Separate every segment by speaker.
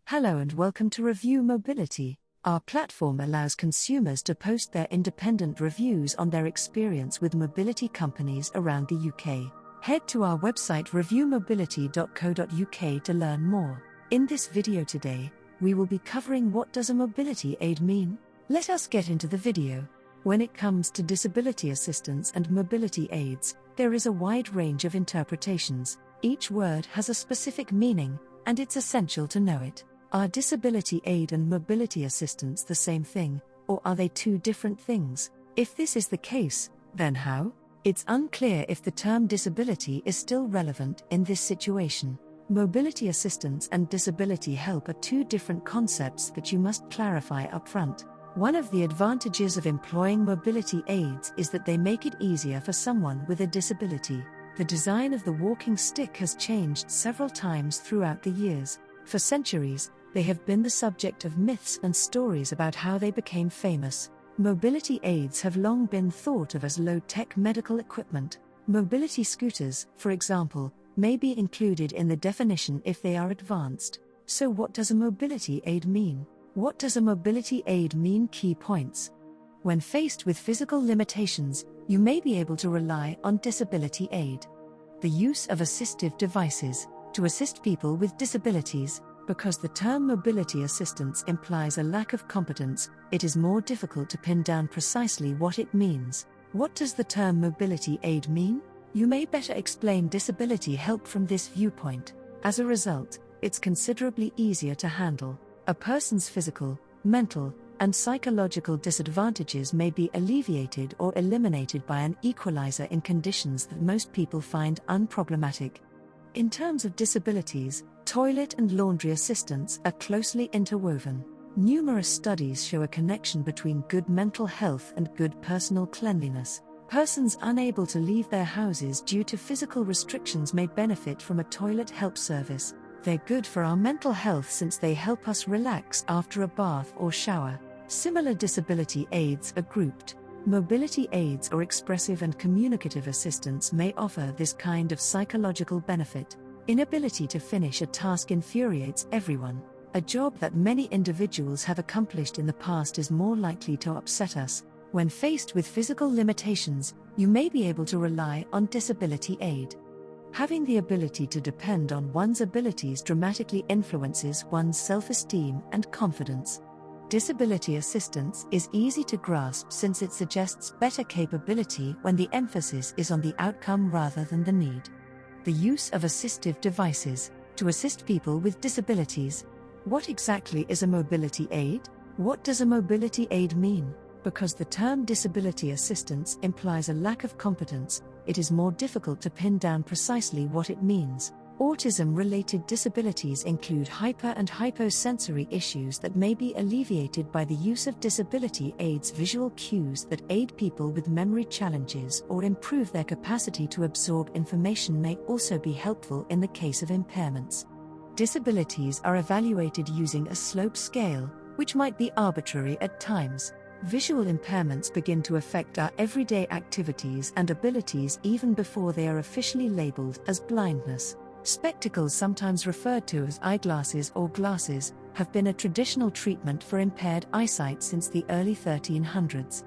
Speaker 1: Hello and welcome to Review Mobility. Our platform allows consumers to post their independent reviews on their experience with mobility companies around the UK. Head to our website reviewmobility.co.uk to learn more. In this video today, we will be covering what does a mobility aid mean? Let us get into the video. When it comes to disability assistance and mobility aids, there is a wide range of interpretations. Each word has a specific meaning, and it's essential to know it. Are disability aid and mobility assistance the same thing, or are they two different things? If this is the case, then how? It's unclear if the term disability is still relevant in this situation. Mobility assistance and disability help are two different concepts that you must clarify upfront. One of the advantages of employing mobility aids is that they make it easier for someone with a disability. The design of the walking stick has changed several times throughout the years. For centuries, they have been the subject of myths and stories about how they became famous. Mobility aids have long been thought of as low-tech medical equipment. Mobility scooters, for example, may be included in the definition if they are advanced. So what does a mobility aid mean? What does a mobility aid mean? Key points. When faced with physical limitations, you may be able to rely on disability aid. The use of assistive devices to assist people with disabilities. Because the term mobility assistance implies a lack of competence, it is more difficult to pin down precisely what it means. What does the term mobility aid mean? You may better explain disability help from this viewpoint. As a result, it's considerably easier to handle. A person's physical, mental, and psychological disadvantages may be alleviated or eliminated by an equalizer in conditions that most people find unproblematic. In terms of disabilities, toilet and laundry assistance are closely interwoven. Numerous studies show a connection between good mental health and good personal cleanliness. Persons unable to leave their houses due to physical restrictions may benefit from a toilet help service. They're good for our mental health since they help us relax after a bath or shower. Similar disability aids are grouped. Mobility aids or expressive and communicative assistance may offer this kind of psychological benefit. Inability to finish a task infuriates everyone. A job that many individuals have accomplished in the past is more likely to upset us. When faced with physical limitations, you may be able to rely on disability aid. Having the ability to depend on one's abilities dramatically influences one's self-esteem and confidence. Disability assistance is easy to grasp since it suggests better capability when the emphasis is on the outcome rather than the need. The use of assistive devices to assist people with disabilities. What exactly is a mobility aid? What does a mobility aid mean? Because the term disability assistance implies a lack of competence, it is more difficult to pin down precisely what it means. Autism-related disabilities include hyper and hyposensory issues that may be alleviated by the use of disability aids. Visual cues that aid people with memory challenges or improve their capacity to absorb information may also be helpful in the case of impairments. Disabilities are evaluated using a slope scale, which might be arbitrary at times. Visual impairments begin to affect our everyday activities and abilities even before they are officially labeled as blindness. Spectacles, sometimes referred to as eyeglasses or glasses, have been a traditional treatment for impaired eyesight since the early 1300s.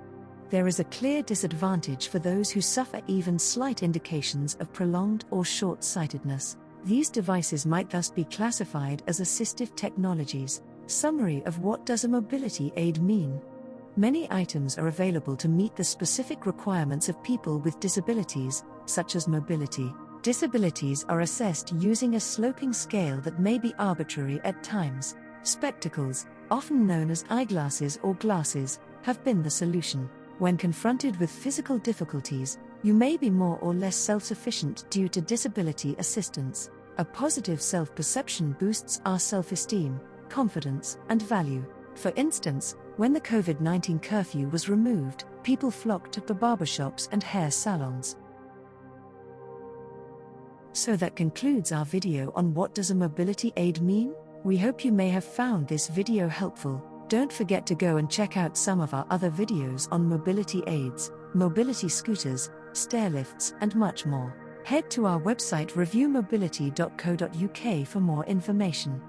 Speaker 1: There is a clear disadvantage for those who suffer even slight indications of prolonged or short-sightedness. These devices might thus be classified as assistive technologies. Summary of what does a mobility aid mean? Many items are available to meet the specific requirements of people with disabilities, such as mobility. Disabilities are assessed using a sloping scale that may be arbitrary at times. Spectacles, often known as eyeglasses or glasses, have been the solution. When confronted with physical difficulties, you may be more or less self-sufficient due to disability assistance. A positive self-perception boosts our self-esteem, confidence, and value. For instance, when the COVID-19 curfew was removed, people flocked to barbershops and hair salons. So that concludes our video on what does a mobility aid mean? We hope you may have found this video helpful. Don't forget to go and check out some of our other videos on mobility aids, mobility scooters, stairlifts, and much more. Head to our website reviewmobility.co.uk for more information.